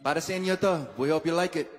Para sa inyo to. We hope you like it.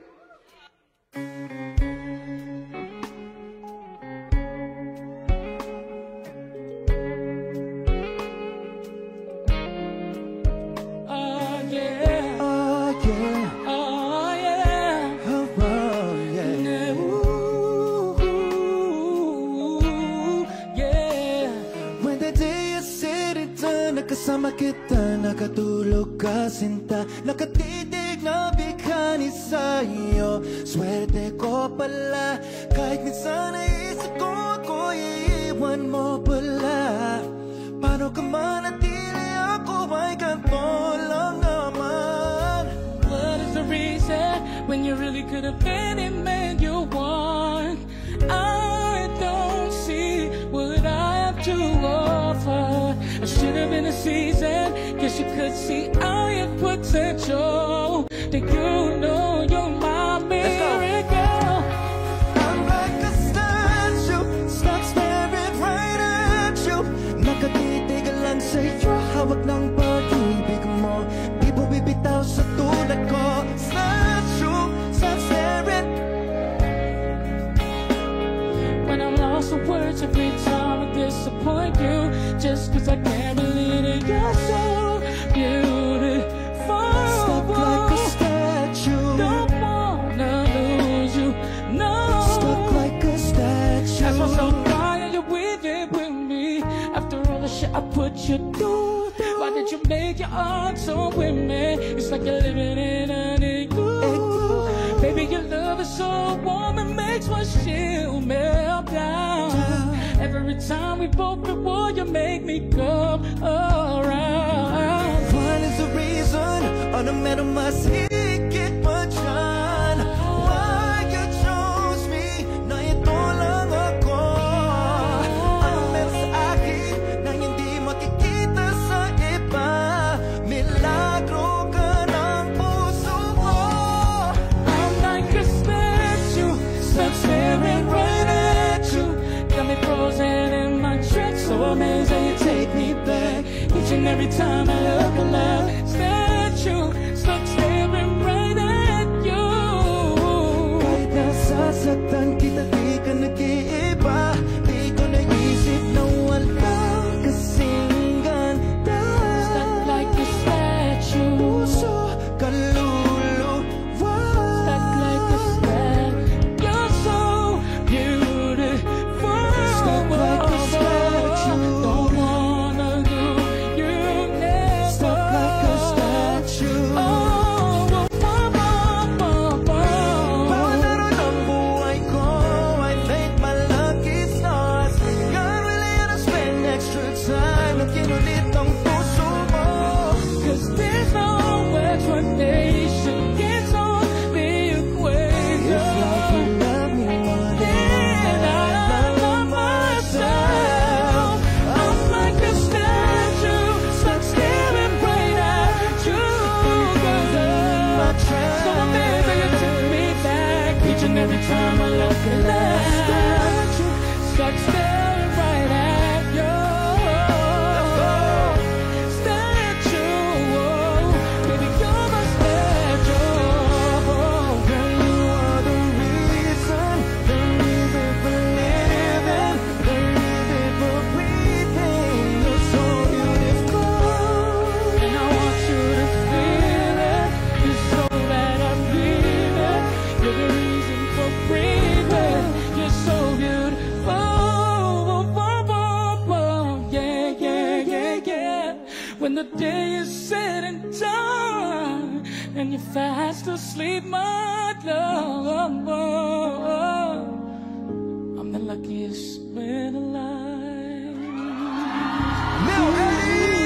Kasama kita, nakatulog ka sinta, nakatitig na bigani sa'yo. Swerte ko pala, kahit minsan naisip ko ako iiwan mo pala. Paano ka manatili, ako ay ganito lang naman. What is the reason when you really could have been the man you want? I don't see what I have to offer. I should have been a season, guess you could see all your potential. That you know you're my miracle. I'm like a statue, stuck staring right at you. Nakatitig lang sa'yo, hawak ng pag-ibig mo. Di mo bibitaw sa tulad ko. Statue, stuck staring. When I'm lost for words every time I disappoint you, just cause I can't believe it, you're so beautiful. Stuck like a statue, don't wanna lose you, no. stuck like a statue. Ask myself why are you with me? After all the shit I put you through, why did you make your arms so with me? It's like you're living in an igloo. Baby, your love is so warm, it makes my shield melt down. Every time we both at war, you make me come around. What is the reason? Ano meron mas higit pa dyan? Why you chose me? Na ito lang ako. Ano meron sa akin na hindi makikita sa iba? Milagro ka ng puso ko. I'm like a statue, stuck staring right at you. Got me frozen in my tracks, so amazed how you take me back. Each and every time I look alive, statue, stuck staring right at you. Kahit nasasaktan kita, di ka nag-iiba. Di ko naisip na walang kasing ganda. Stuck like a statue, Puso kaluluwa. stuck like a statue. You're so beautiful. Stuck like a statue. Don't wanna lose you never. Stuck like a statue. Palaro ng buhay ko, I thank my lucky stars. God really had to spend extra time na kinulit ang puso mo. Cause there's no explanation, it's on the equation. It's like you love me more than I love myself. I'm like a statue, stuck staring right at you. My trap. So amazed how you took me back. Each and every time I look alive, stuck staring right at you. Statue, baby, you're my statue. Girl, you are the reason for living, the reason for breathing. You're so beautiful. And I want you to feel it. You're so that I feel it. You're the reason for breathing. You're so beautiful. Yeah, yeah, yeah, yeah. When the day is said and done, and you're fast asleep, my love, I'm the luckiest man alive. Now, Eddie!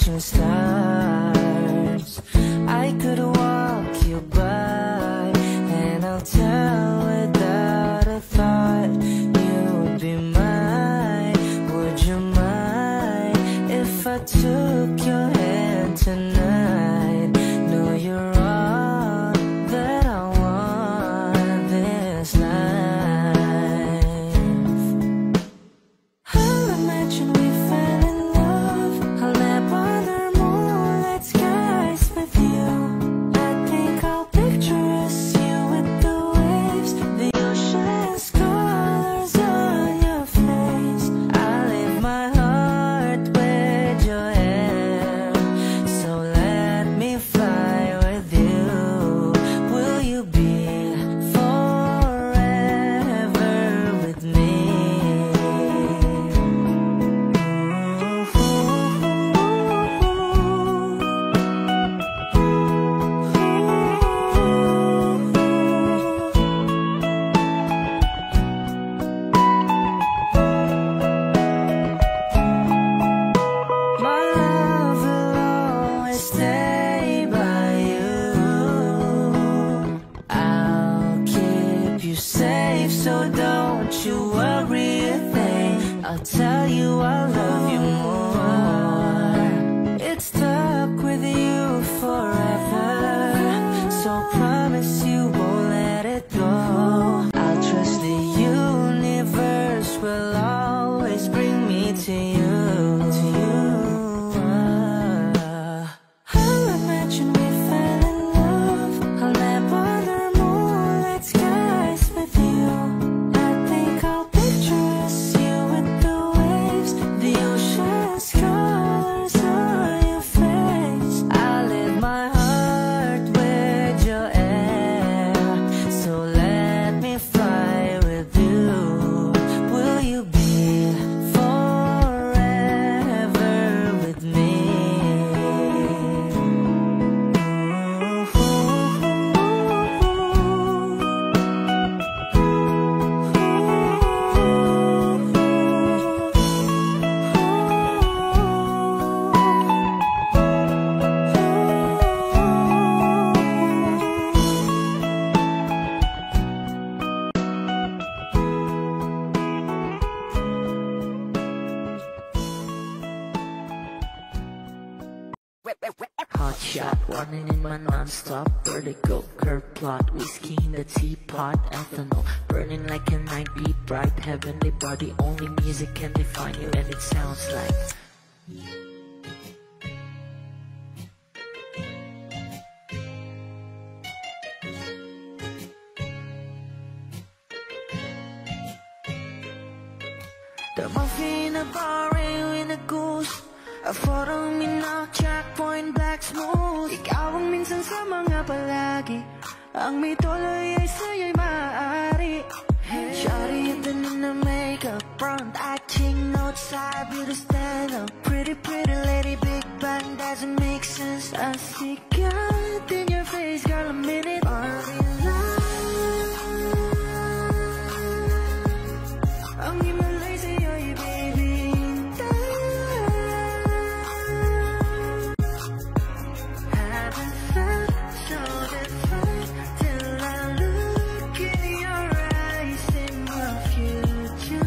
watching stars. I could walk you by, and I'll tell without a thought you would be mine. Would you mind if I took your hand tonight? No, you're all that I want this life. I'll imagine we fell in love. I'll nap under moonlit skies with you. I think I'll picture us, you with the waves, the ocean's colors on your face. I leave my heart with your hair, so let me fly with you. Will you be forever with me? My love will always stay by you. I'll keep you safe, so don't you worry a thing. I'll tell you I love you more. It's stuck with you forever, so promise you won't let it go. I'll trust the universe will always bring me to you. I'll imagine we fell in love. I'll nap under moonlit skies with you. I think I'll picture us, you with the waves, the ocean's colors on your face. I live my heart with your air, so let me fly with you. Will you be forever with me? Hot shot, running in my non-stop vertical curve plot, whiskey in the teapot, ethanol burning like a night beat, bright heavenly body. Only music can define you, and it sounds like The muffin in a bar in a goose, a photo me now, checkpoint black smooth. Ikaw ang minsan sa mga palagi, ang may tuloy ay sa'yo'y maaari. Shawty, ito na makeup, front acting, outside, beauty stand up. Pretty, pretty lady, big bang, doesn't make sense. I see God in your face, girl, a minute. Are we live? Ang himalay sa'yo'y baby, haven't felt so different till I look in your eyes in my future.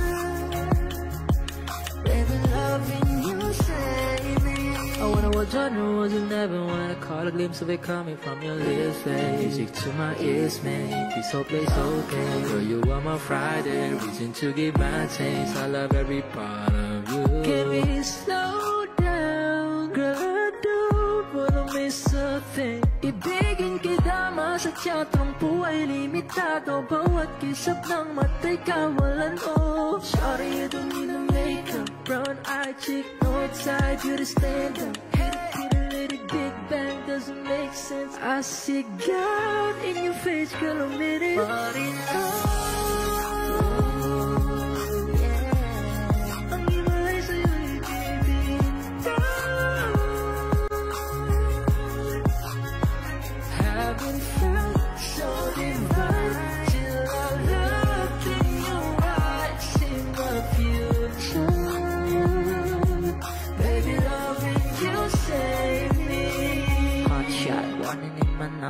Baby, loving you, saving. I wanna watch on the roads and never wanna caught a glimpse of it coming from your lips, babe. Music to my ears, man. This whole place okay. Girl, you are my Friday, reason to give my taste. I love every part of you. Can we slow down? Girl, I don't wanna miss a thing. Ibigin kita, sa teatrong buhay limitado. Bawat kisap ng mata'y kawalan mo. Sorry, you don't need no makeup, brown eye chick, north side, beauty stand up. Hit a little big bang, doesn't make sense. I see God in your face, girl, a minute. But in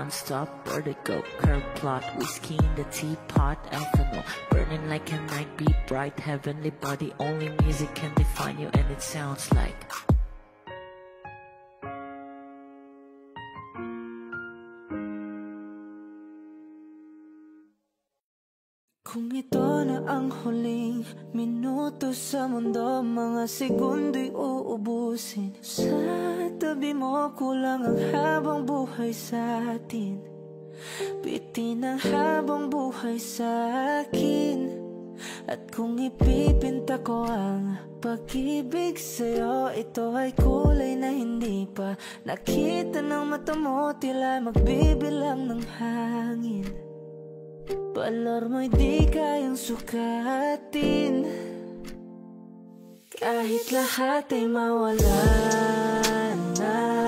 non-stop vertigo. Curve plot, whiskey in the teapot, ethanol burning like a night beat, bright heavenly body. Only music can define you, and it sounds like kung ito na ang huling minuto sa mundo, mga segundo'y uubusin. Sa tabi mo kulang ang habang buhay sa atin, bitin ang habang buhay sa akin. At kung ipipinta ko ang pag-ibig sa'yo, ito ay kulay na hindi pa nakita ng mata mo, tila magbibilang ng hangin. Balor mo'y di kayang sukatin, kahit lahat ay mawala na.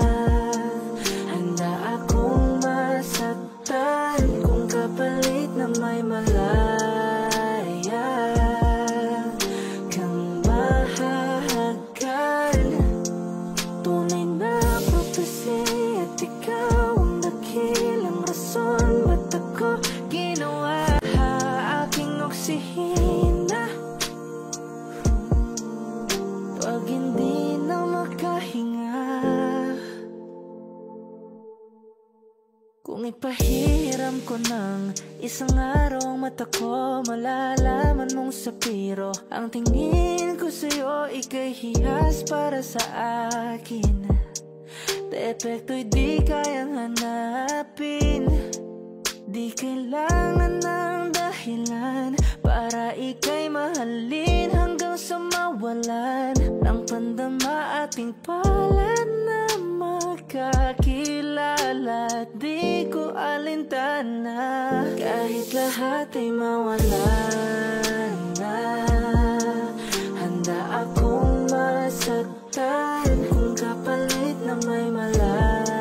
Handa akong masaktan kung kapalit na may malaya kang mahahagan. Tunay na prophecy at ikaw ang dakilang rason ba't ako ginawa aking oksihina. Pag hindi na makahinga, kung ipahiram ko ng isang araw mata ko, malalaman mong sapiro ang tingin ko sa'yo, ika'y hiyas para sa akin. Depekto'y di kayang hanapin, di kailangan ng dahilan para ika'y mahalin hanggang sa mawalan ng pandama ating palad na magkakilala. Di ko alintana kahit lahat ay mawalan na. Handa akong masaktan kung kapalit na may malaya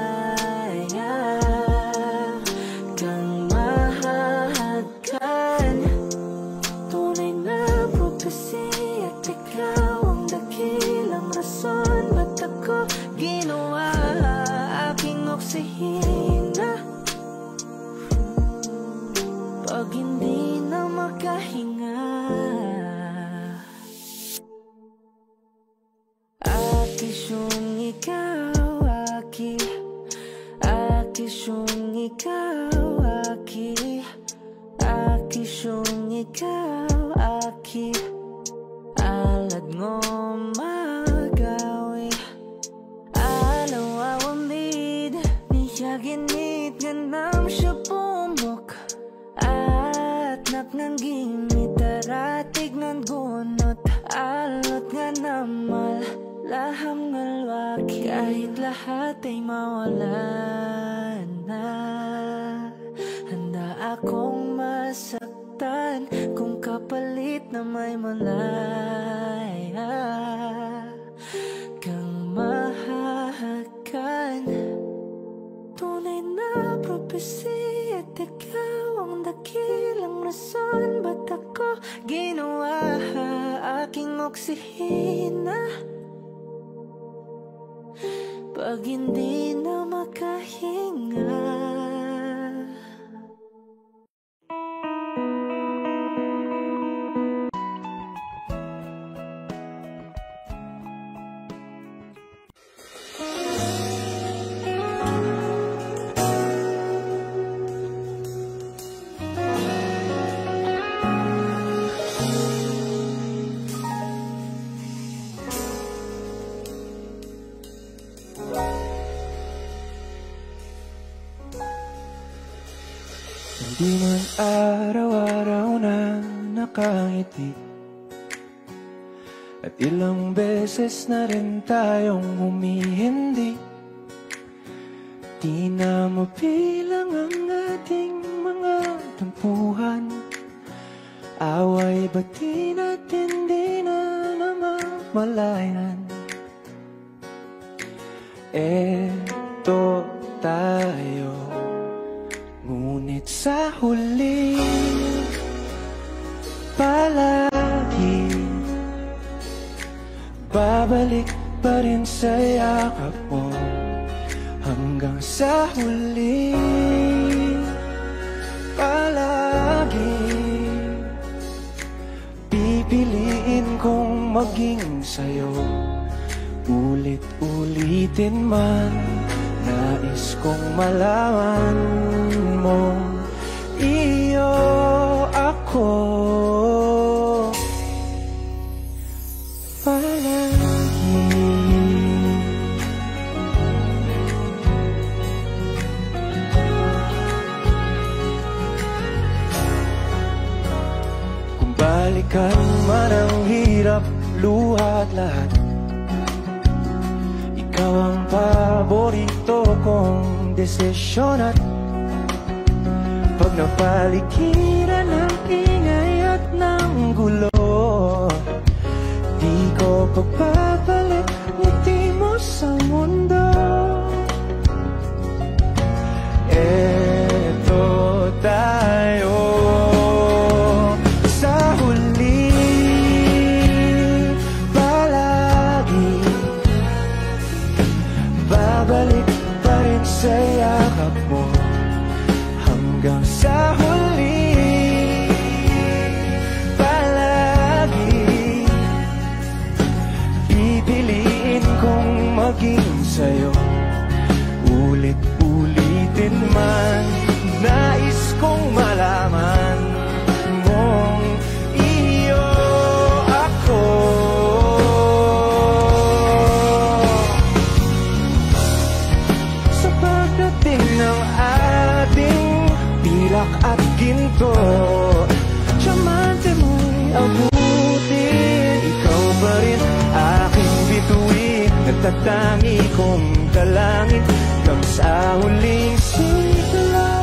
kang mahahagan. Tunay na prophecy at ikaw ang dakilang rason ba't ako ginawa aking oksihina. Pag hindi na makahinga, akisyong ikaw, akisyong ikaw, akisyong ikaw, alad ngo magawi, alaw awamid, niyaginit ganam siya pumok, at napnanggimit aratig ng gunot, alot nga namal laham ngalwaki. Kahit lahat ay mawalan na, handa akong masaktan kung kapalit na may malaya kang mahahagan. Tunay na prophecy at ikaw ang dakilang rason ba't ako ginawa aking oksihina. Pag hindi na makahinga, di man araw-araw na nakangiti, at ilang beses na rin tayong humihindi. Di na mabilang ang ating mga tampuhan, away bati natin di na namamalayan. Eto tayo, ngunit sa huli palagi babalik pa rin sa yakap mo hanggang sa huli. maging sa'yo. Ulit-ulitin man, nais kong malaman mo, iyo ako palagi. Kung balikan man ang hirap, luha at lahat, ikaw ang paborito kong desisyon. At pag napaligiran ng ingay at ng gulo, di ko pagbabalik ngiti mo sa mundo. Eto tayo sa huli, palagi babalik pa rin sa yakap mo. Hanggang sa huli, palagi pipiliin kong maging sa'yo. Ulit-ulitin man, nais kong malaman mong iyo ako. Sa pagdating ng ating pilak at ginto, tiyamante mo'y abutin. Ikaw pa rin aking bituin, nagtatangi kong dalangin hanggang sa huling sigla.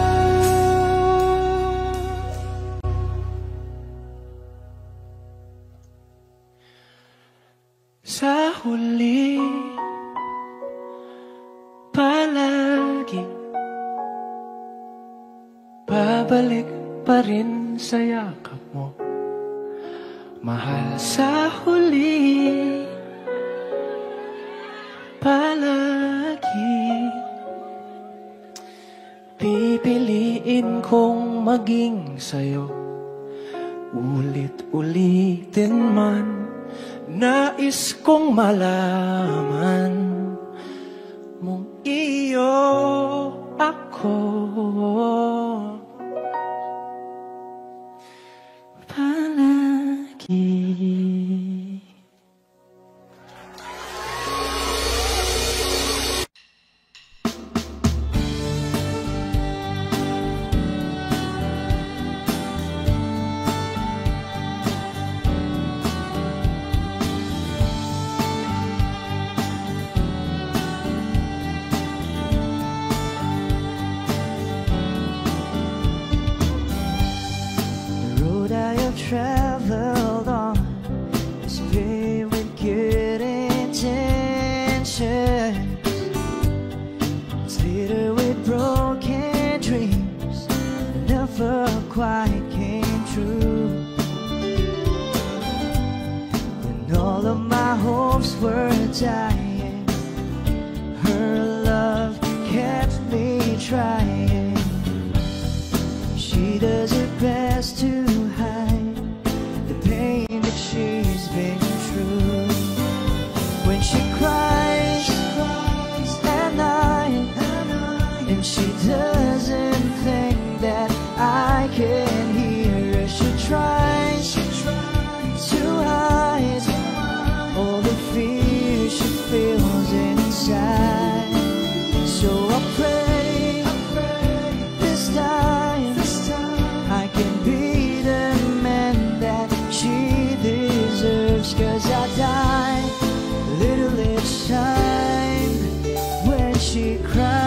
Sa huli, palagi babalik pa rin sa yakap mo, mahal. Sa huli, palagi pipiliin kong maging sa'yo. Ulit-ulitin man, nais kong malaman mong iyo ako palagi. Traveled on is paved with good intentions. It's littered with broken dreams that never quite came true. When all of my hopes were dying, her love kept me trying. She does her best to hide the pain that she's been through. When she cries at night, and she doesn't think that I can hear her, she tries to hide all the fear she feels inside. So I pray this time I can be the man that she deserves. 'Cause I die a little each time when she cries.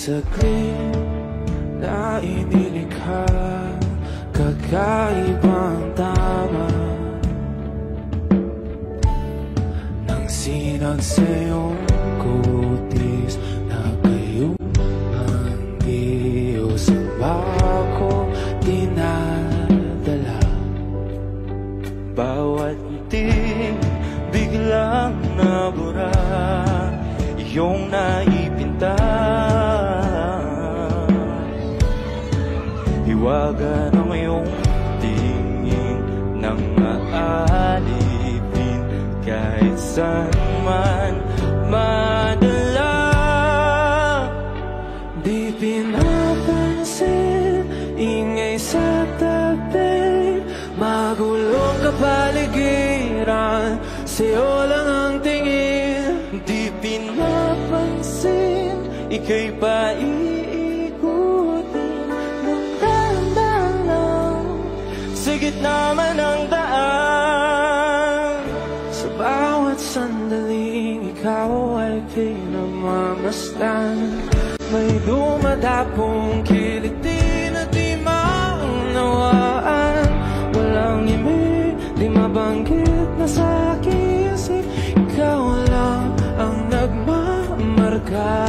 saglit na inilikha, kakaibang tama nang sinag sa iyong kutis na kayo ang Diyos ang bako dinadala. Bawat itim biglang nabura, iyong naipinta. Hiwaga ng iyong tingin nang maalipin, kahit saan man madala. Di pinapansin, ingay sa tabi, magulong kapaligiran, sa'yo lang ang tingin. Di pinapansin, ika'y paiikutin ng dahan-dahan lang, sa gitna man ng daan. Sa bawat sandaling ikaw ay pinagmamasdan, may dumadapong kiliti na di maunawaan. Walang ibig, di mabanggit na sa aking isip, ikaw lang ang nagmamarka.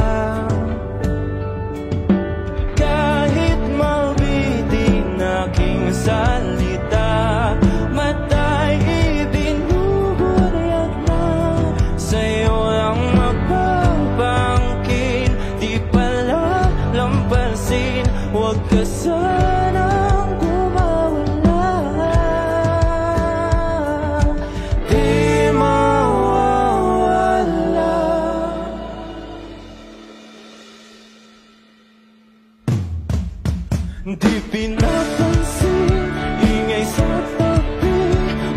Kahit mabitin aking salita, matay ibinubuyag na, sa'yo lang magpapangkin. Di pala lampasin, huwag ka sanang gumawala. Di mawawala. Di pinapansin, ingay sa tabi,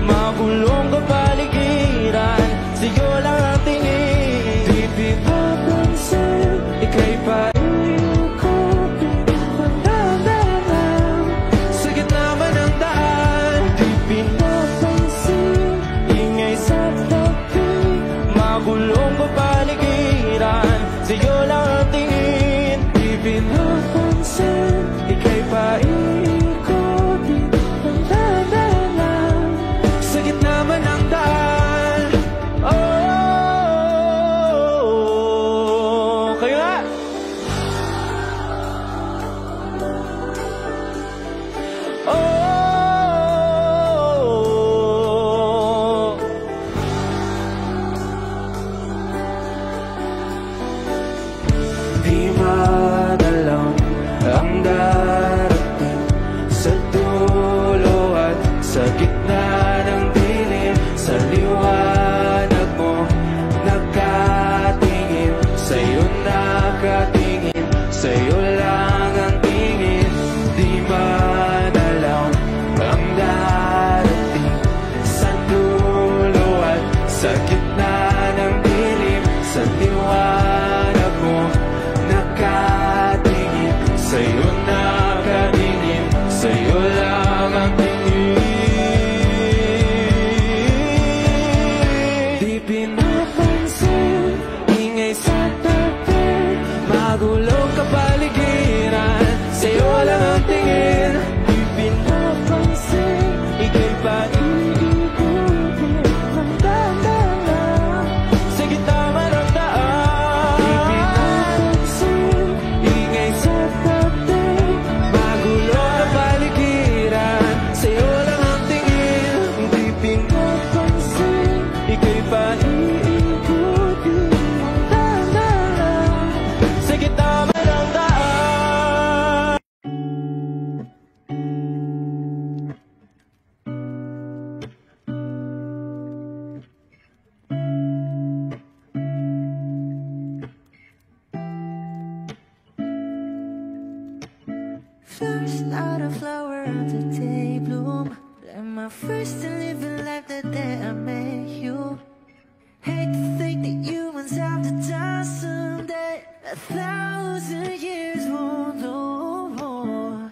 magulong kapaligiran, sa'yo lang ang tingin. Di pinapansin, ika'y paiikutin ng dahan-dahan, sa gitna man ng daan. Di pinapansin, ingay sa tabi, magulong kapaligiran, sa'yo lang ang tingin. Di pinapansin, ika'y paiikutin ng dahan-dahan, sa gitna man ng daan. Oh, kayo nga! Oh, di madalang ang darating sa dulo at sa gitna ng dilim, sa liwanag mo nakatingin, sa'yo nakatingin, sa'yo lang ang tingin. Di madalang ang darating sa dulo at sa gitna ng dilim, sa liwanag mo nakatingin, sa'yo nakatingin, sa'yo lang ang tingin. Di pinapansin, ingay sa tabi, magulong kapaligiran, sa'yo lang ang tingin. Di pinapansin, ika'y paiikutin ng dahan-dahan, sa gitna man ng daan. Di pinapansin, ingay sa tabi, magulong kapaligiran, sa'yo lang ang tingin. Di pinapansin, ika'y paiikutin ng dahan-dahan, sa gitna man ng daan. First not a flower of the day bloom, and my first to live a life the day I met you. Hate to think that humans have to die someday, 1,000 years won't know more.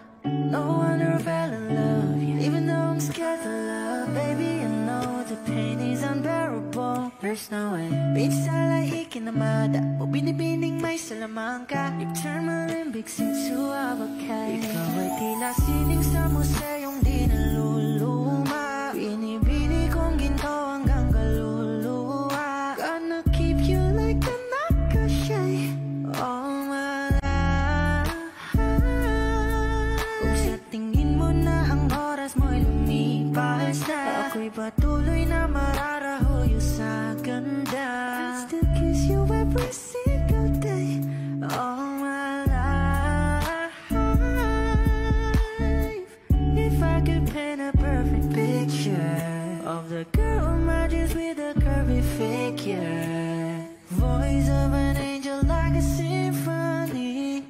No wonder I fell in love, even though I'm scared to love. Baby, I know the pain is unbearable. There's no way, bitch, I like ikinamada o binibining may salamangka. You turn my limbics into abakay. Ikaw ay tila sining sa museyong di naluluma. Binibini kong ginto hanggang kaluluwa. Gonna keep you like a nakashay all my life. Kung sa tingin mo na ang oras mo'y lumipas na, ako'y patuloy na mararahuyo sa ganda. I still kiss you every single day all my life. If I could paint a perfect picture of the girl who marches with a curvy figure, voice of an angel like a symphony,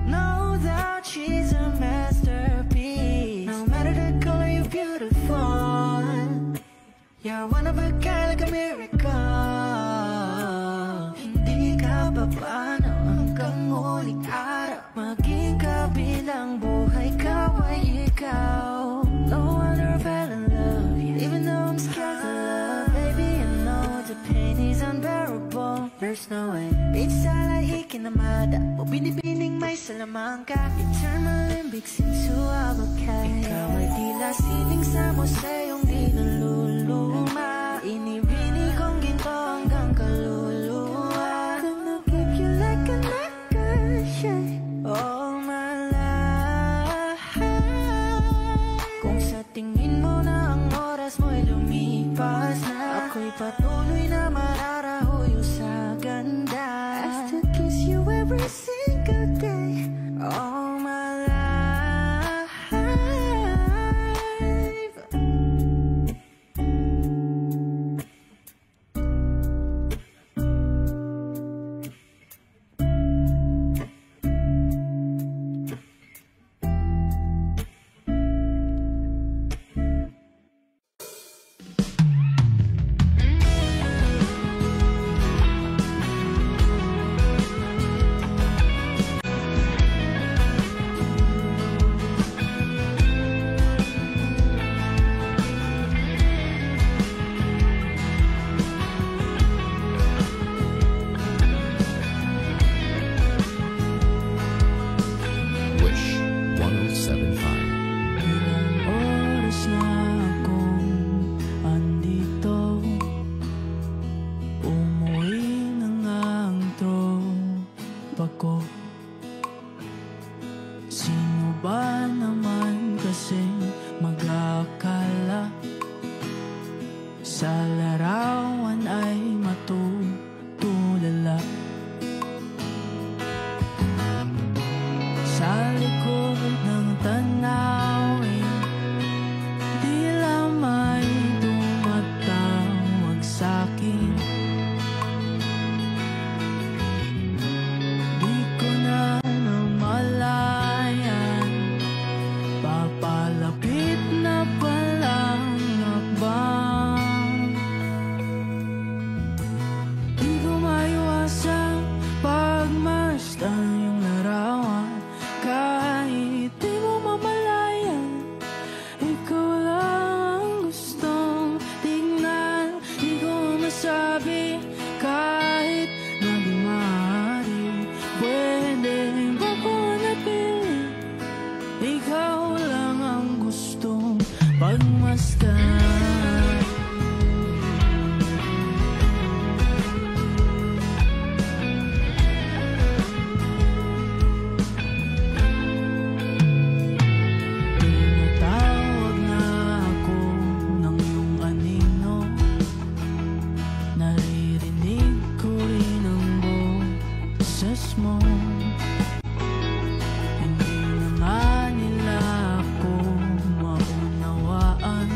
no doubt she's a masterpiece. No matter the color, you're beautiful. You're one of a kind, like a miracle. Hindi ka pa paano hanggang huling araw, maging kabilang buhay ka ay ikaw. No wonder I fell in love, even though I'm scared to love. Baby, I know the pain is unbearable. There's no way. Pinsala ikinamada o binibining may salamangka. You turn my limbics into abakay. Ikaw ay tila sining sa museyong di naluluma. Inibini kong ginto hanggang kaluluwa. Gonna keep you like a nakashay all my life. Kung sa tingin mo na ang oras mo'y lumipas na, ako'y patuloy na mararahuyo sa ganda. I still kiss you every single day all my life. Wish 1075. Ilang oras na akong andito, umuwi na nga ang tropa ko. Sino ba naman kasing mag-aakala sa larawan ay matutulala? Sa likod ng tanawin, tila may tumatawag sa'kin. Di ko na namalayan, papalapit na palang hakbang. Di ko maiwasang pagmasdan yung larawan. Kahit di mo mamalayan, ikaw lang ang gustong tingnan. Di ko masabi kahit na di maaari, pwedeng papanatili. Ikaw lang ang gustong pagmasdan. Tinatawag na ako ng iyong anino, naririnig ko rin ang boses mo. Hindi na nga nila ako maunawaan,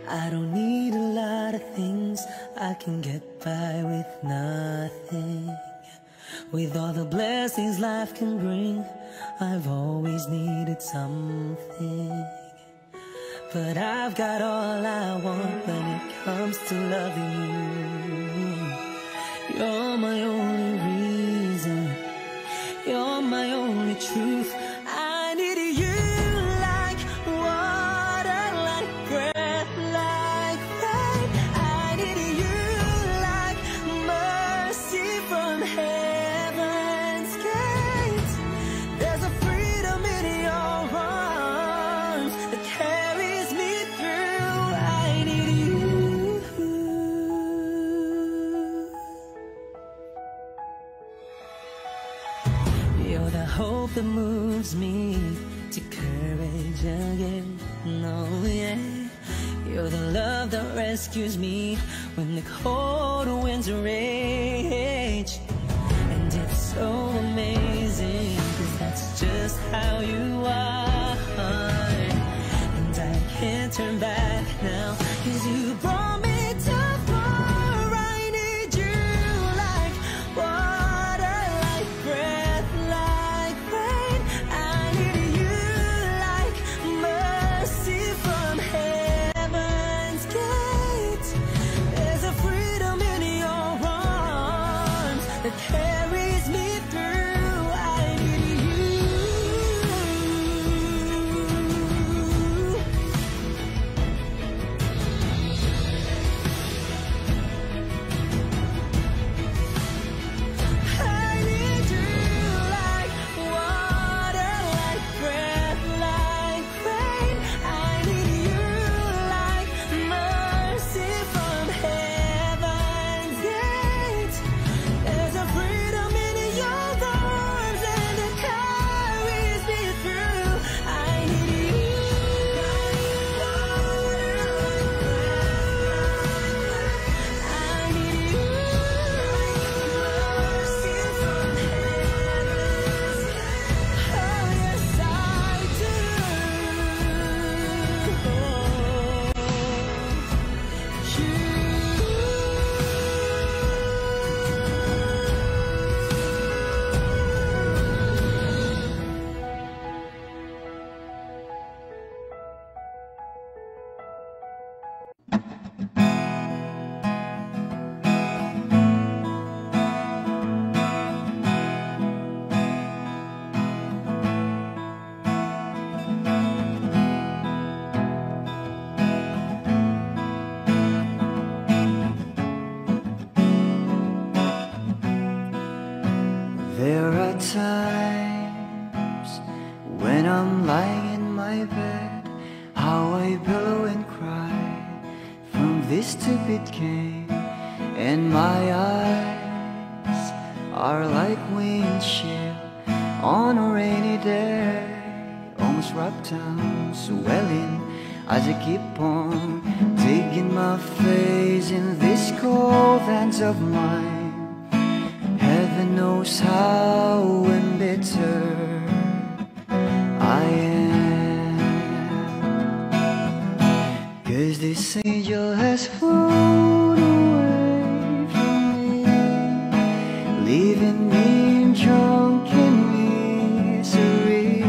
I don't need a lot of things, I can get by with nothing. With all the blessings life can bring, I've always needed something. But I've got all I want when it comes to loving you. You're my only reason, you're my only truth. I need you like water, like breath, like rain. I need you like mercy from heaven's gates. There's a freedom in your arms that carries me through. I need you. You're the hope that moves me to courage again. No, yeah. You're the love that rescues me when the cold winds rage. And it's so amazing, 'cause that's just how you are. And I can't turn back now, 'cause you brought me too far. I need you like water, like breath, like rain. I need you like mercy from heaven's gates. There's a freedom in your arms that carries me through. I need you. I need you like water, like breath, like rain. I need you like mercy from heaven's gates. There's a freedom There are times when I'm lying in my bed, how I billow and cry from this stupid game, and my eyes are like windshield on a rainy day, almost wrapped down, swelling as I keep on digging my face in these cold hands of mine. Heaven knows how embittered I am, 'cause this angel has flown away from me, leaving me drunken misery.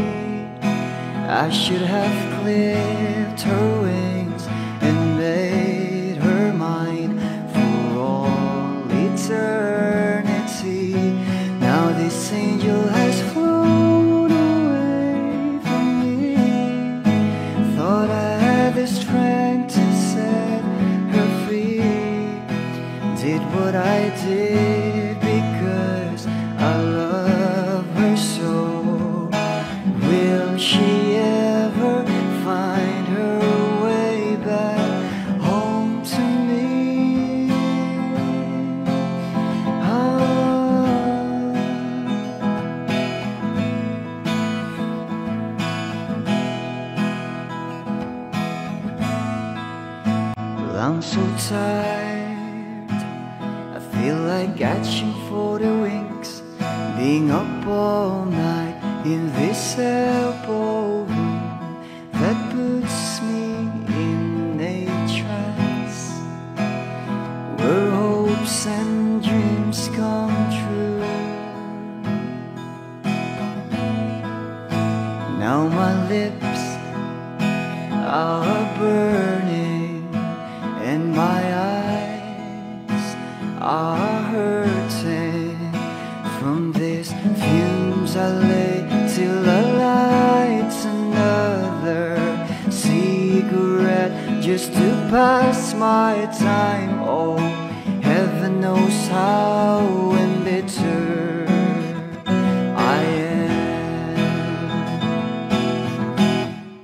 I should have clipped her wings and made her mine for all eternity. Now this angel has flown away from me. Thought I had the strength to set her free. Did what I did because I love her so. Will she ever find her way back home to me? Well, I'm so tired, I feel like catching for the wings, being up all night in this elbow room that puts me in a trance, where hopes and dreams come true. Now my lips are burning and my eyes are hurting from these fumes. I lay till I light another cigarette just to pass my time. Oh, heaven knows how embittered I am,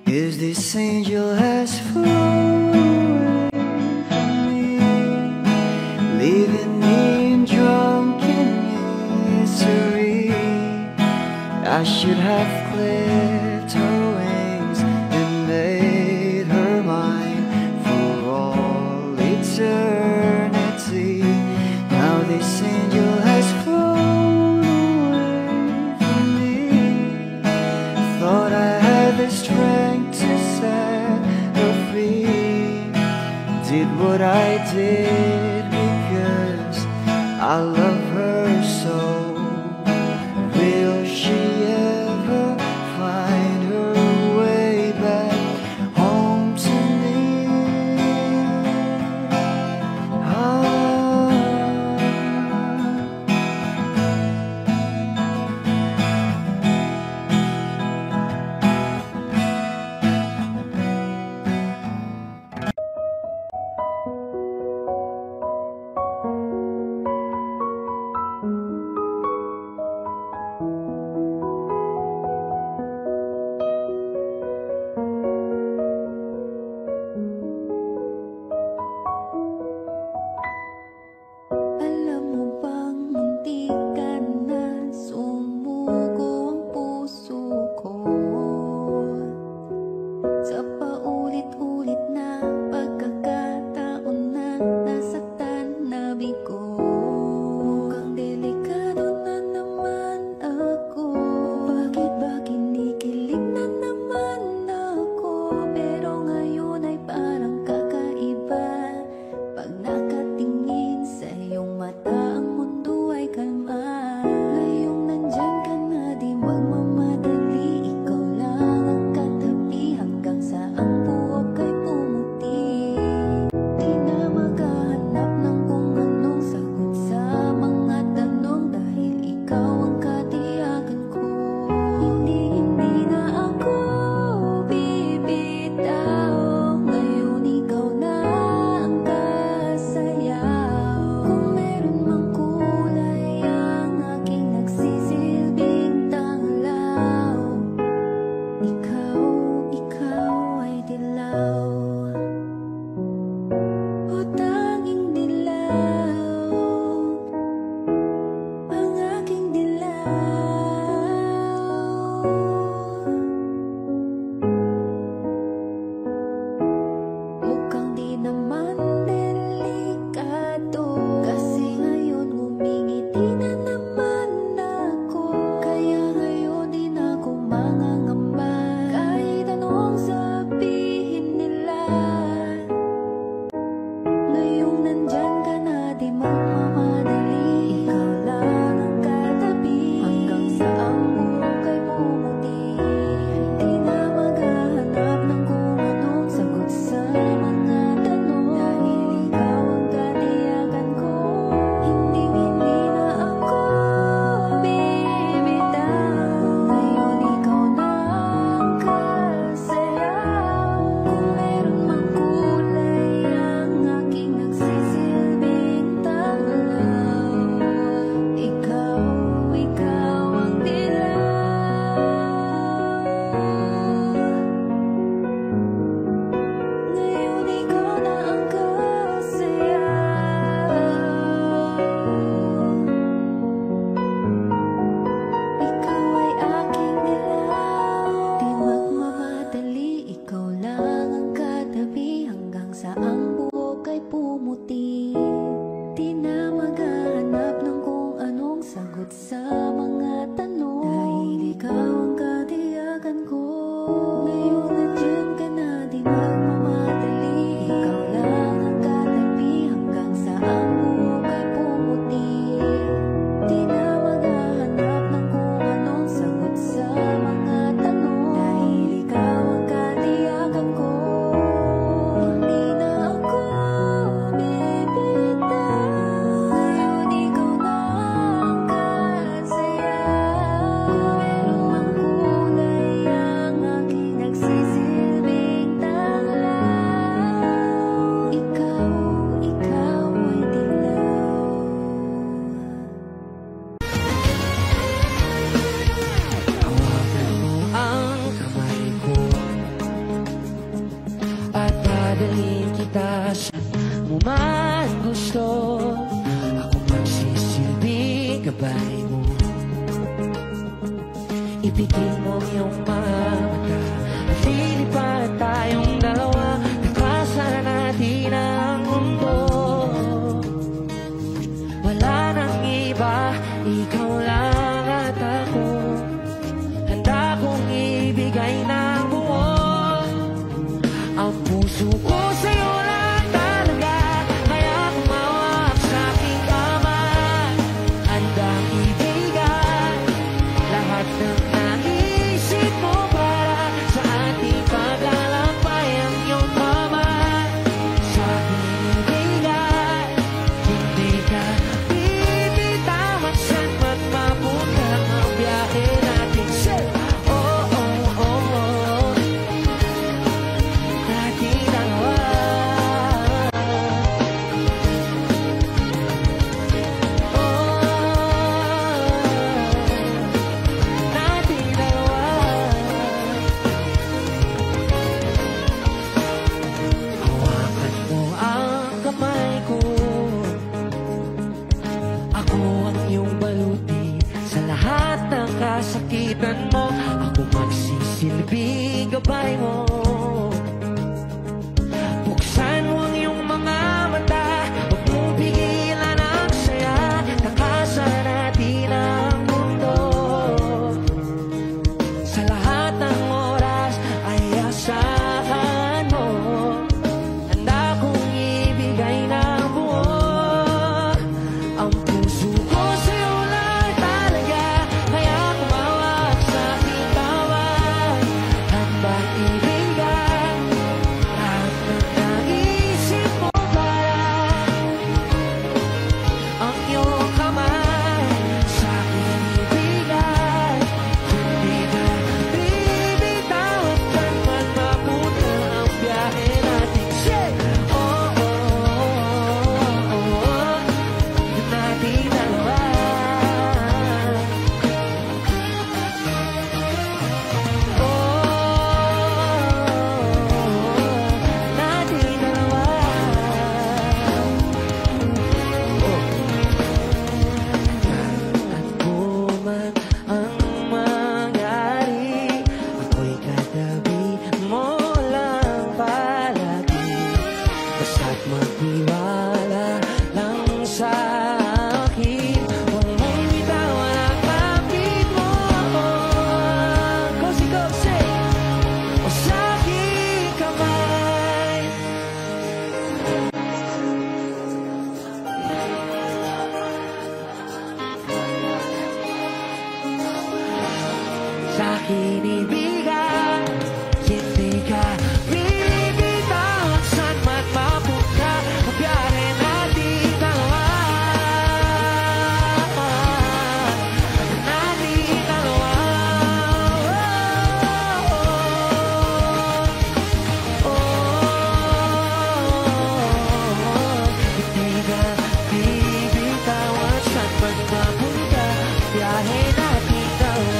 'cause this angel has flown away from me, leaving me drunken misery. I should have clipped her wings and made her mine for all eternity. Now this angel has flown away from me. Thought I had the strength to set her free. Did what I did because I love her so. Will she ever find her way back home to me? Alam mo bang muntik ka na sumuko ang puso ko sa paulit-ulit na pagkakataon na nasaktan na bigo. Mukhang delikado na naman ako. Bakit ba kinikilig na naman ako? Pero ngayon ay parang kakaiba. Pag nakatingin sa iyong mata, ang mundo ay kalma. Ngayong nandyan ka na, di magmamadali. Ikaw lang ang katabi hanggang sa ang buhok ay pumuti. Di na maghahanap ng kung anong sagot sa mga tanong, dahil ikaw ang katiyakan ko. Hindi na ako bibitaw. Ngayon ikaw na ang kasayaw. Kung meron mang kulay ang aking nagsisi gabay mo. Ipigil mo iyong mga mata at lilipat tayong dalawa. Takasan natin ang mundo. Wala nang iba, ikaw lang at ako. Handa kong ibigay ng buo ang puso ko sa'yo lang talaga. Kaya kumawak sa aking kamay, handang ibigay lahat ng naisip mo para sa ating paglalakbay. Ang iyong kamay sa aking ibigay, hindi ka bibitawan saan man mapunta ang biyahe natin. Oh, oh, oh, oh, nating dalawa. Nating dalawa. Hawakan mo ang kamay ko, ako ang iyong baluti sa lahat ng kasakitan mo. Ako magsisilbing gabay mo. Buksan mo ang iyong mga mata, huwag mong pigilan ang saya. Takasan natin ang mundo. Sa lahat ng oras ay asahan mo. Handa kong ibigay ng buo ang puso ko sa'yo lang talaga. Kaya kumawak sa aking kamay, handang ibigay lahat ng naisip mo para ang iyong kamay sa aking ibigay. Hindi ka bibitawan saan man mapunta ang biyahe natin. Oh, oh, oh, oh, oh, nating dalawa. Nating dalawa. Ano man ang mangyari, ako'y katabi mo lang palagi. Basta't magtiwala lang sa akin, huwag mong bitawan ang kapit mo. Kosy-kosy o sa aking kamay. Sa akin ibigay, hindi ka bibitawan saan man mapunta ang biyahe natin dalawa. Nating dalawa. Oh, oh, oh, hindi ka bibitawan saan man mapunta ang biyahe natin dalawa.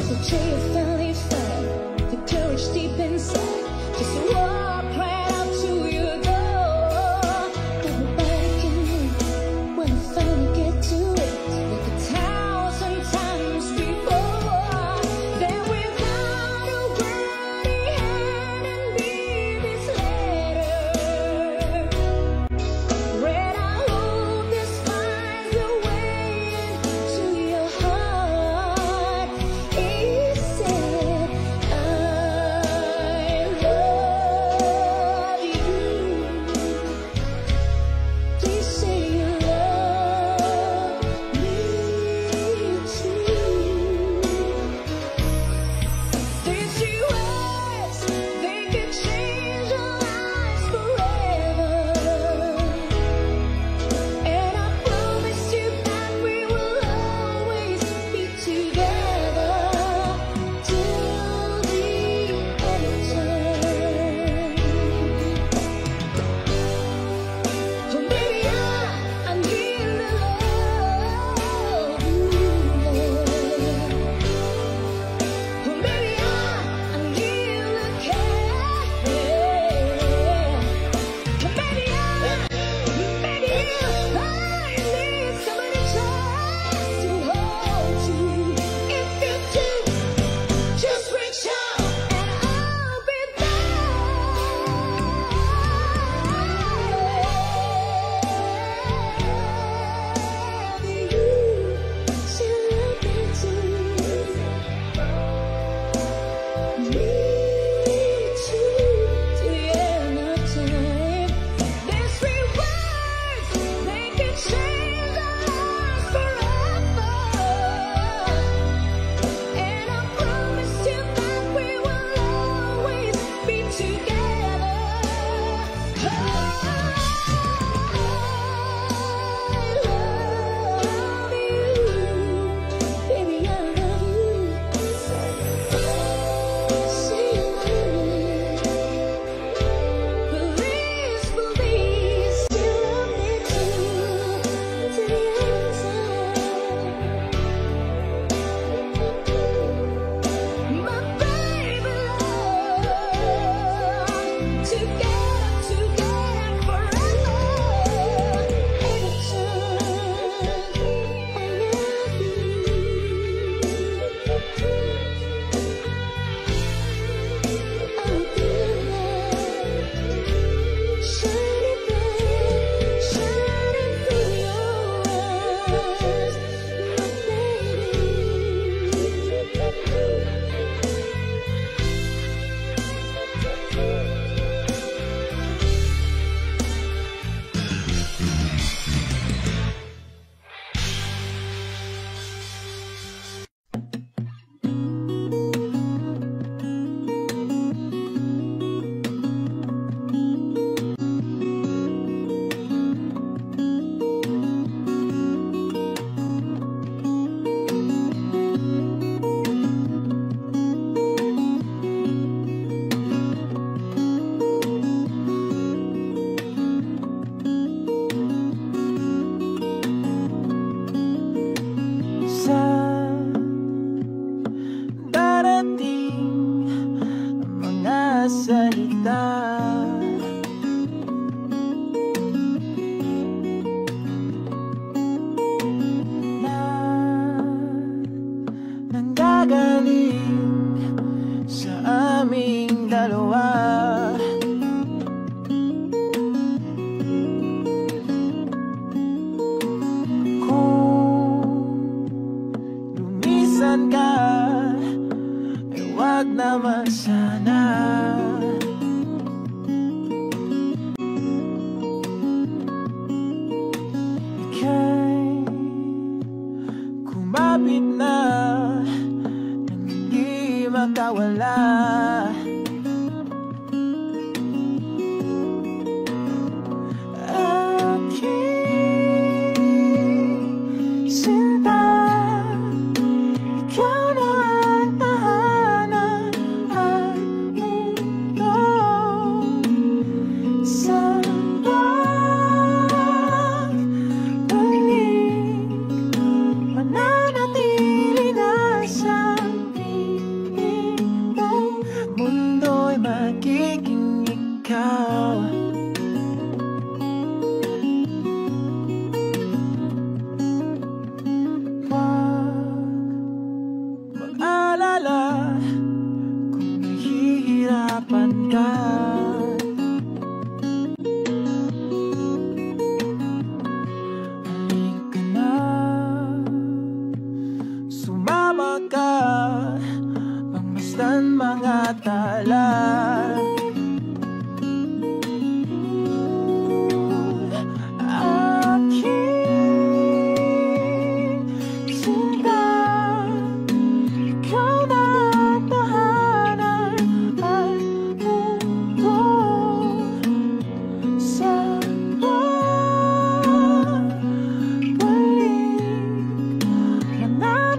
was a tree of family fire, the courage deep inside, just to walk right out to your door. Everybody can win when you finally get to it, like 1,000 times before. Then without a word he had and beat this letter. Read, I hope this finds a way into your heart. He said, I love you. Please say you love me too. These few words, they could change our lives forever. And I promise you that we will always be together till the end of time. So baby, I'm here to love you. So baby, I'm here to care. So baby, I need somebody just to hold you. If you do, just reach out and I'll be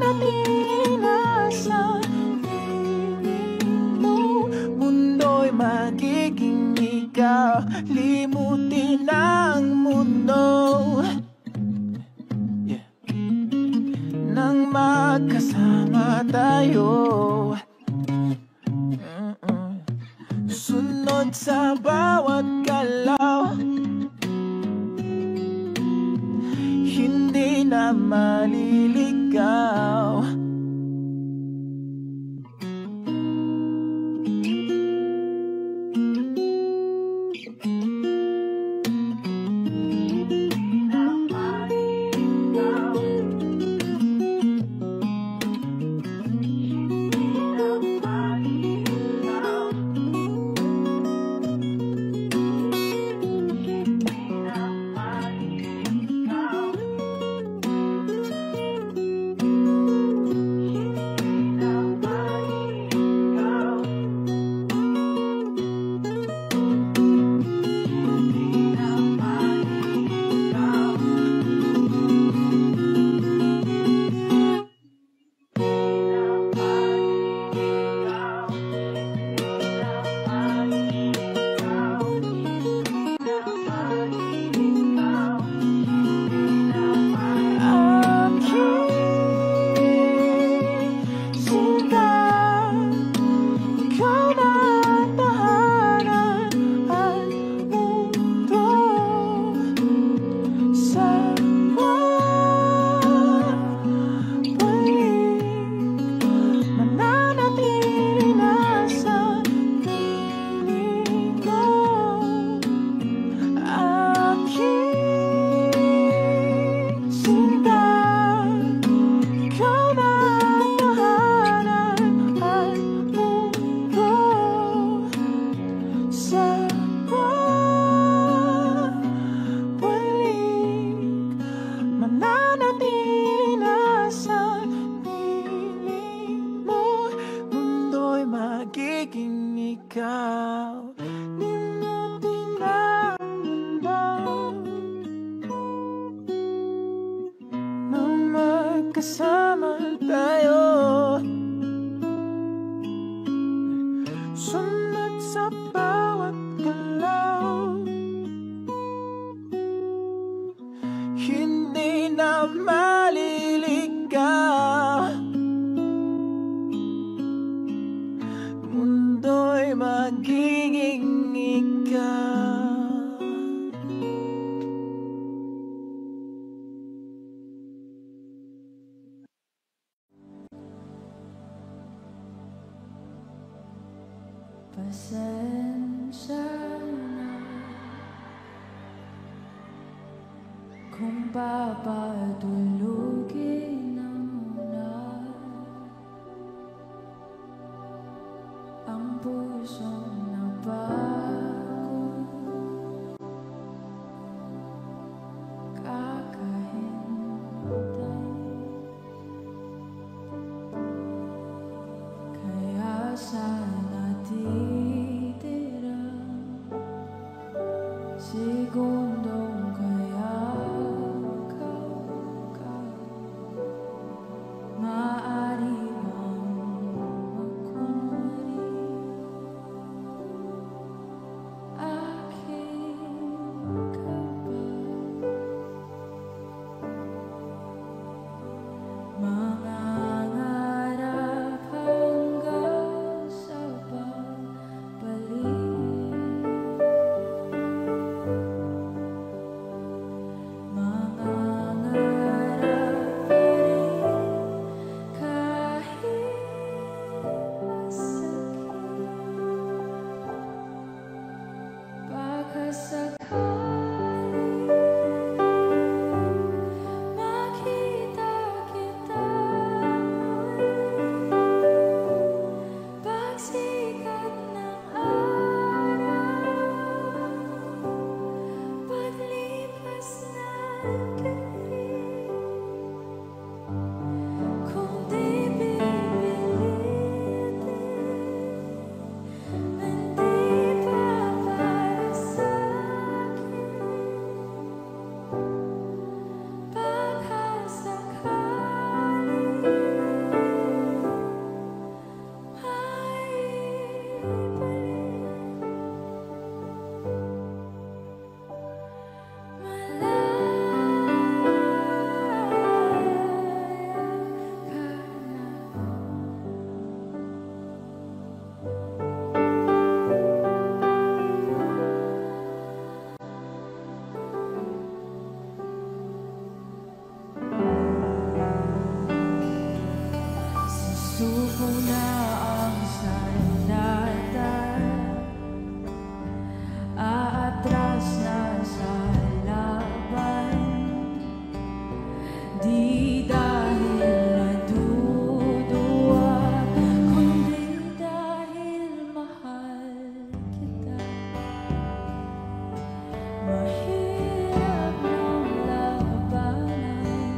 mananatili nasa piling mo. Mundo'y magiging ikaw, limutin ang mundo. Nang magkasama tayo, sunod sa bawat galaw, hindi na maliligaw. Kasama tayo, sunod sa bawat galaw, hindi na maliligaw. Mundo'y magiging ikaw. Pasensya na kung papatulugin na muna ang pusong napagod, kakahintay. Kaya sana titira segundong kaya ka maaari bang magkumari muna ang sandalan. Aatras na sa laban. Di dahil naduduwa, kundi dahil mahal kita. Mahirap ng labanan,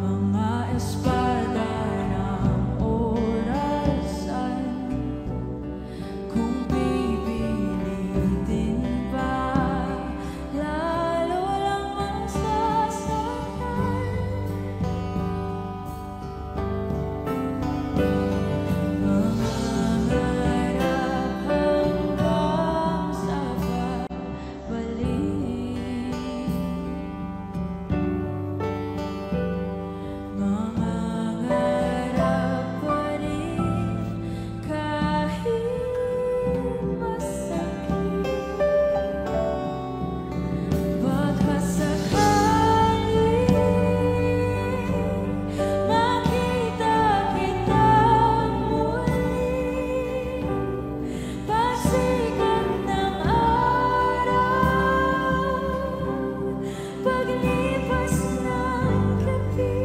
mga espada ng orasan. Kung pipilitin pa, lalo lang masasaktan. Mangarap hanggang sa babalik. Mangarap pa rin kahit masakit. Baka sakaling makita kita muli, pasikat ng araw, paglipas ng gabi.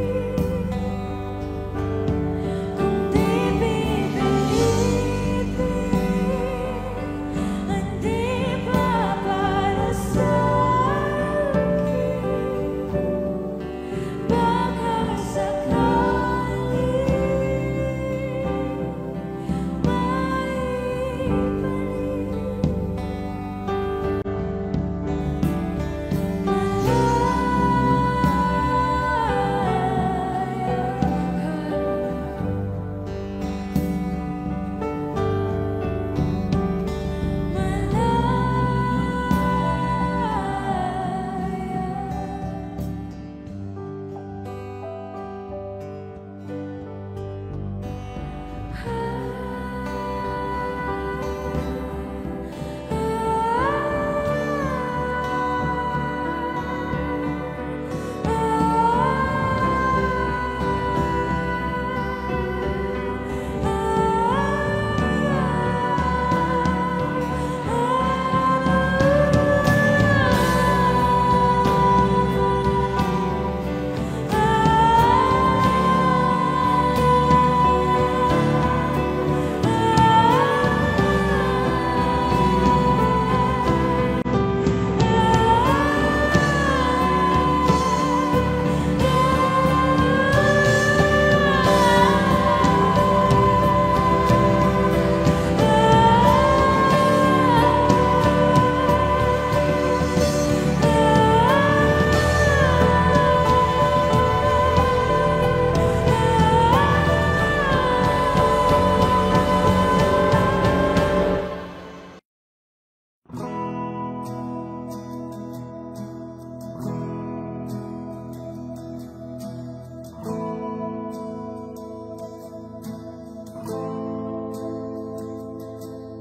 Kung di pipilitin, hindi pa para sa'kin. Baka sakaling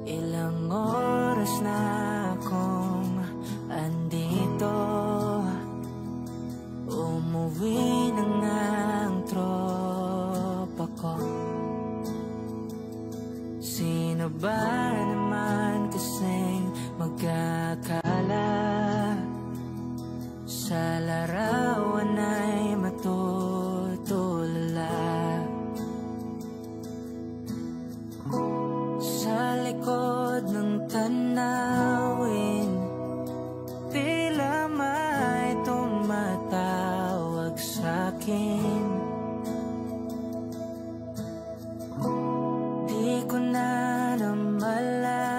ilang oras na akong andito, umuwi na nga ang tropa ko. Sino ba naman kasing magkakala sa larawan ay matutulala? Sa likod ng tanawin, tila may tumatawag sa'kin. Di ko na namalayang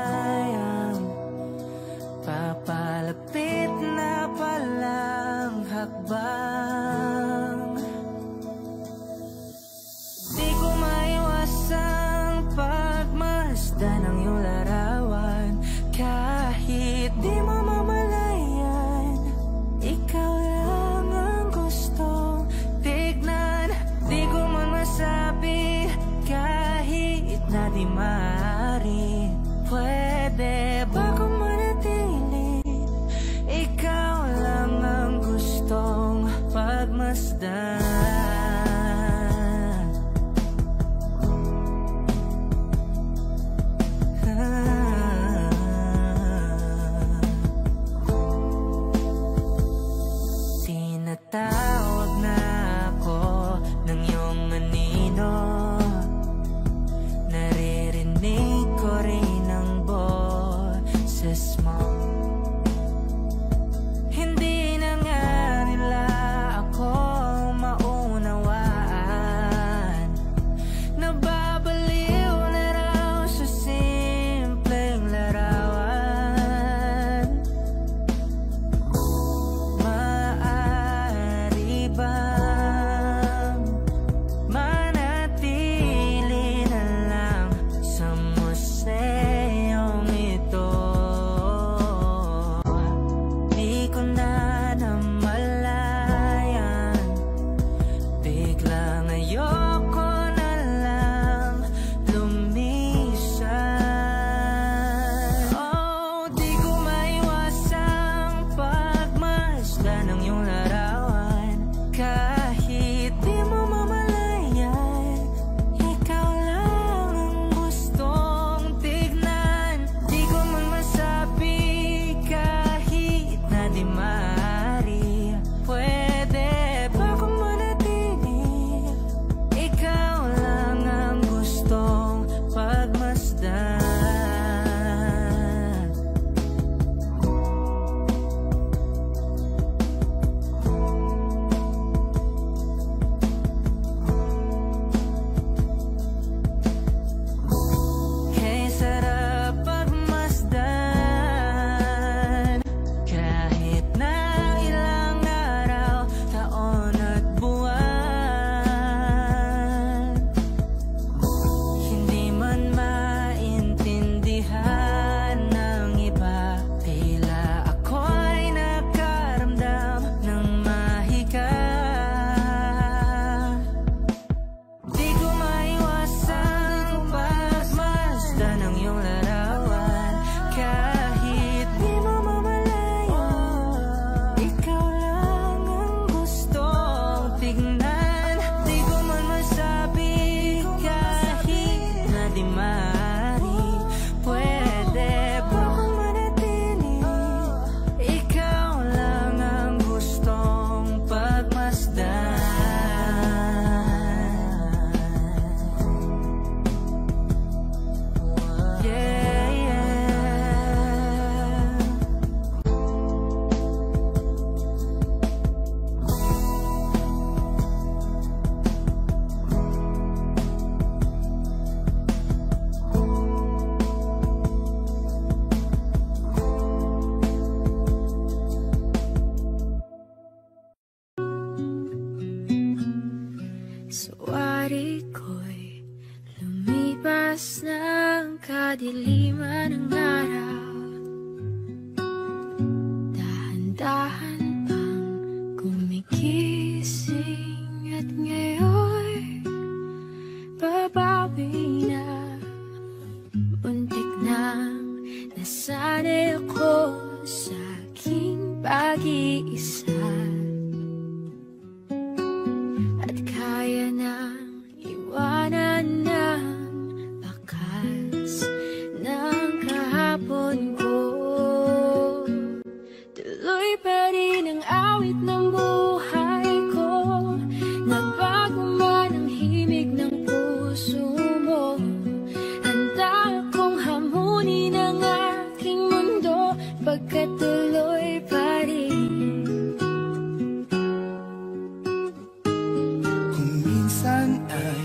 Sawari ko'y lumipas ng kadiliman ng araw. Dahan-dahan pang gumigising at ngayon babawi na. Muntik nang nasanay ako sa aking pag-iisa. At kaya nang iwanan ng bakas ng kahapon ko. Tuloy pa rin ang awit ng buhay ko. Nagbago man ang himig ng puso mo. Handa akong hamunin ang aking mundo pagkat tuloy pa rin. Kung minsan ay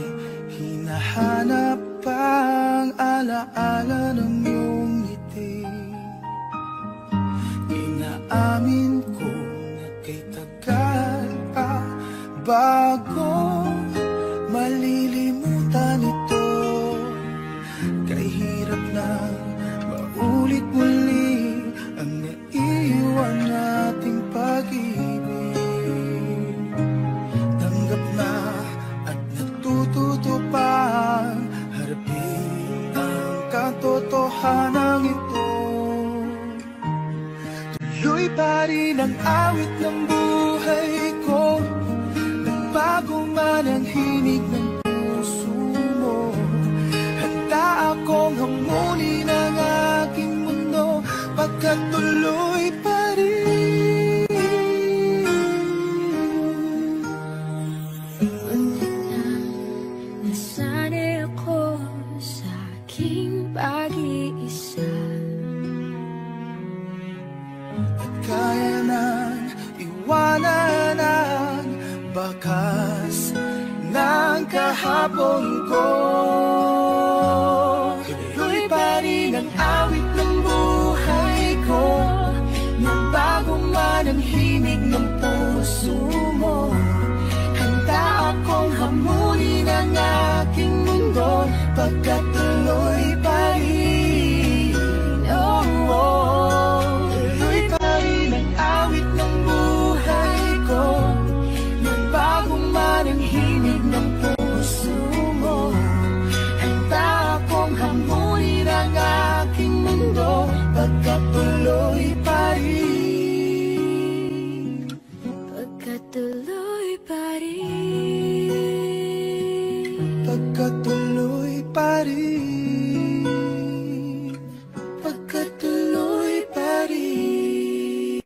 hinahanap ang alaala ng iyong ngiti, inaamin ko na kay tagal pa bago malilimutan ito. Kay hirap na maulit muli ang naiwan nating pag-ibig. Tanggap na at natututo pang harapin ang katotohanan ito. Tuloy pa rin ang awit ng buhay ko. Nagbago man ang himig ng puso mo. Handa akong hamunin ang aking mundo pagkat tuloy pa rin. Muntik na nasanay ako sa aking pag-iisa. At kaya nang iwanan ang bakas ng kahapon ko. Tuloy pa rin ang awit ng buhay ko. Nagbago man ang himig ng puso mo. Handa akong hamunin ang aking mundo pagkat tuloy pa rin. Oh, oh. Tuloy pa rin ang awit ng buhay ko. Nagbago man ang himig ng puso mo. Handa akong hamunin ang aking mundo pagkat tuloy pa rin. Pagkat tuloy pa rin. Pagkat tuloy pa rin. Pagkat tuloy pa rin.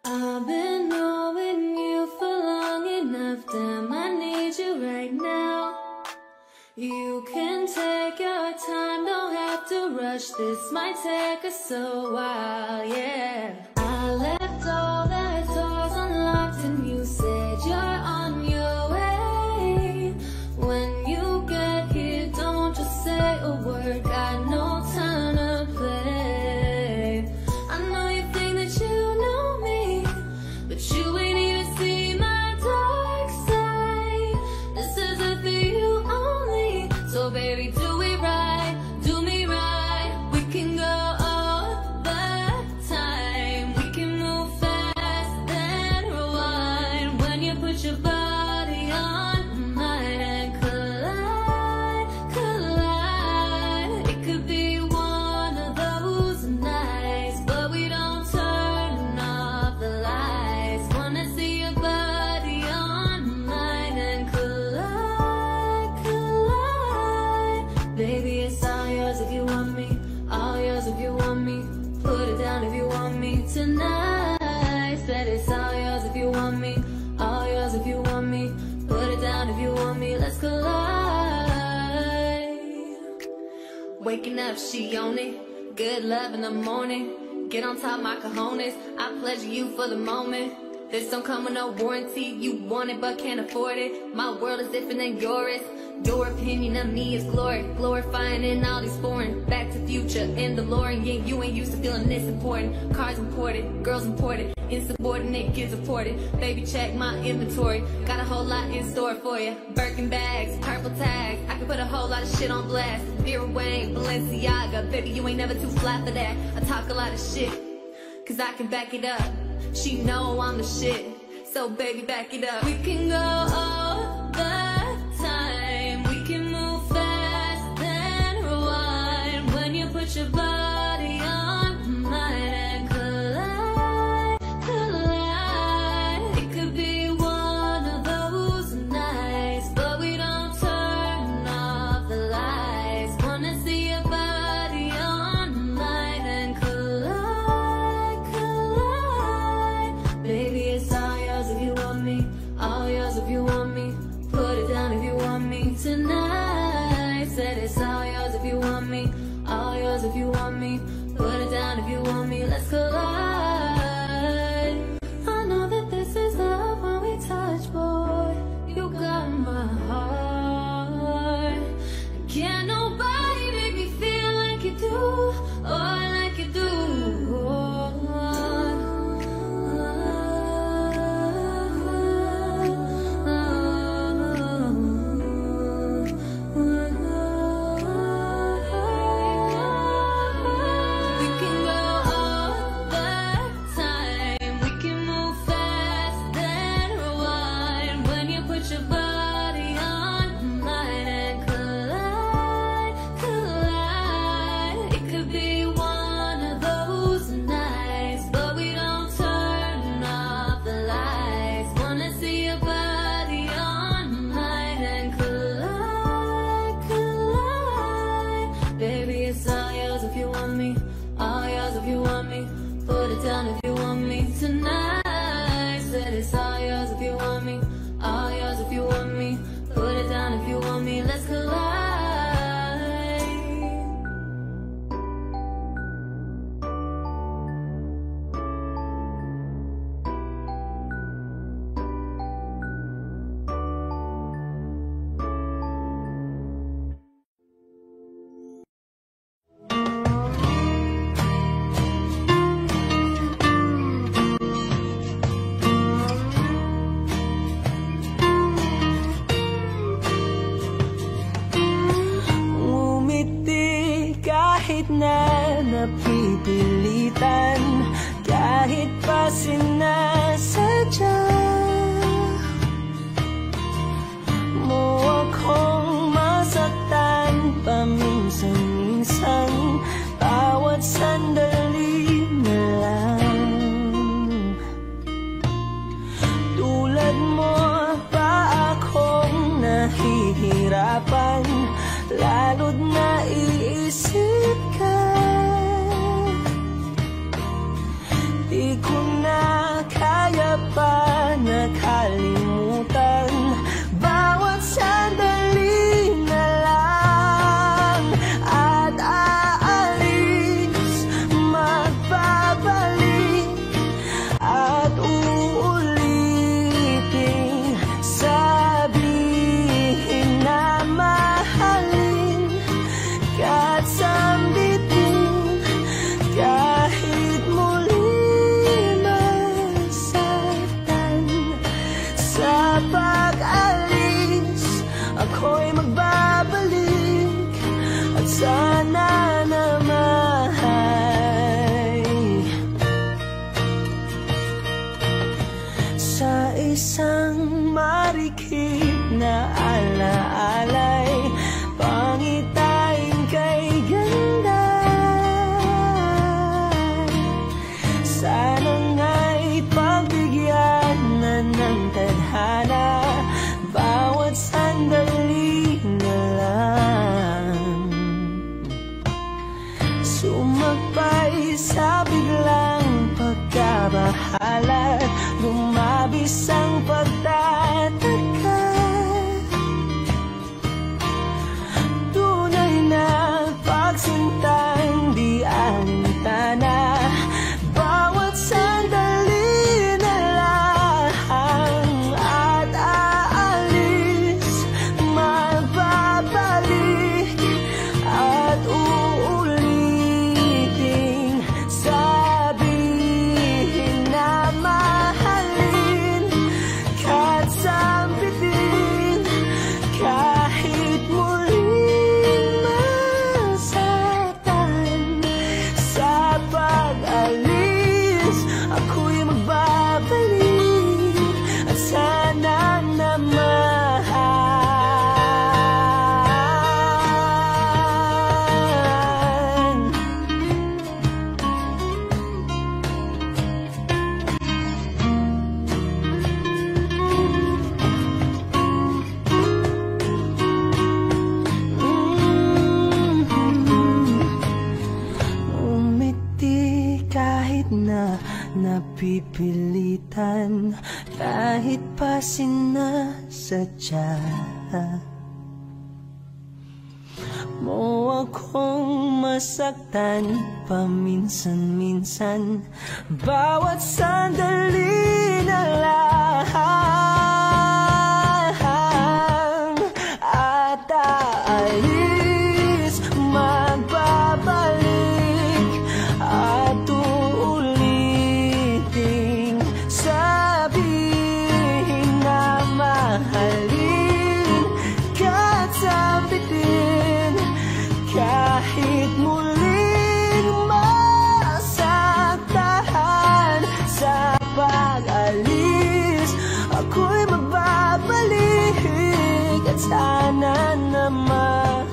I've been knowing you for long enough, damn, I need you right now. You can take your time, don't have to rush, this might take us a while, yeah. I left all the doors unlocked and you said you're on your way. When you get here, don't just say a word, got no time to play. I know you think that you know me, but you ain't even seen my dark side. This is it for you only, so baby do it right, do me right. We can go all the time, we can move fast and rewind. When you put your body on mine and collide, collide. It could be one of those nights, but we don't turn off the lights. Wanna see your body on mine and collide, collide. Baby, it's all yours if you want me, all yours if you want me. Put it down if you want me tonight. Said it's all yours if you want me, all yours if you want me. Put it down if you want me, let's collide. Waking up, she on it. Good love in the morning. Get on top, my cojones. I pleasure you for the moment. This don't come with no warranty. You want it but can't afford it. My world is different than yours. Your opinion of me is glory, glorifying in all these foreign. Back to Future in DeLorean. Yeah, you ain't used to feeling this important. Cars imported, girls imported, insubordinate kids reported. Baby, check my inventory. Got a whole lot in store for you. Birkin bags, purple tags. I can put a whole lot of shit on blast. Vera Wang, Balenciaga. Baby, you ain't never too fly for that. I talk a lot of shit, cause I can back it up. She know I'm the shit, so baby, back it up. We can go all the time. We can move fast and rewind. When you put your body on mine and collide, collide. It could be one of those nights, but we don't turn off the lights. Wanna see your body on mine and collide, collide. Baby, it's all yours if you want me, all yours if you want me. Put it down if you want me tonight. Said it's all yours if you want me, all yours if you want me. Put it down if you want me, let's collide. I know that this is love when we touch, boy. You got my heart. Can't nobody make me feel like you do, or like you do. Kahit na napipilitan, kahit pa sinasadya mo akong masaktan paminsan-minsan, bawat sandali na lang. Tulad mo pa akong nahihirapan, lalo't naiisip ka. Di ko na kaya pa nakalimutan, bawat sandali na lang. At aalis, magbabalik, at uulitin, sabihin na mahalin kahit sambitin, kahit muli masaktan. Sa pag-alis, ako'y magbabalik, at sana naman sa isang marikit na alaalay, pangitain kay ganda. Sana nga'y pagbigyan na ng tadhana, bawat sandali na lang. masaktan kahit pa sinasadya mo akong masaktan paminsan-minsan. Bawat sandali na lang at aalis, magbabalik at uuliting sabihin na mahalin ka't sabitin kahit muling masaktan. Sa pag-alis ako'y magbabalik at sana naman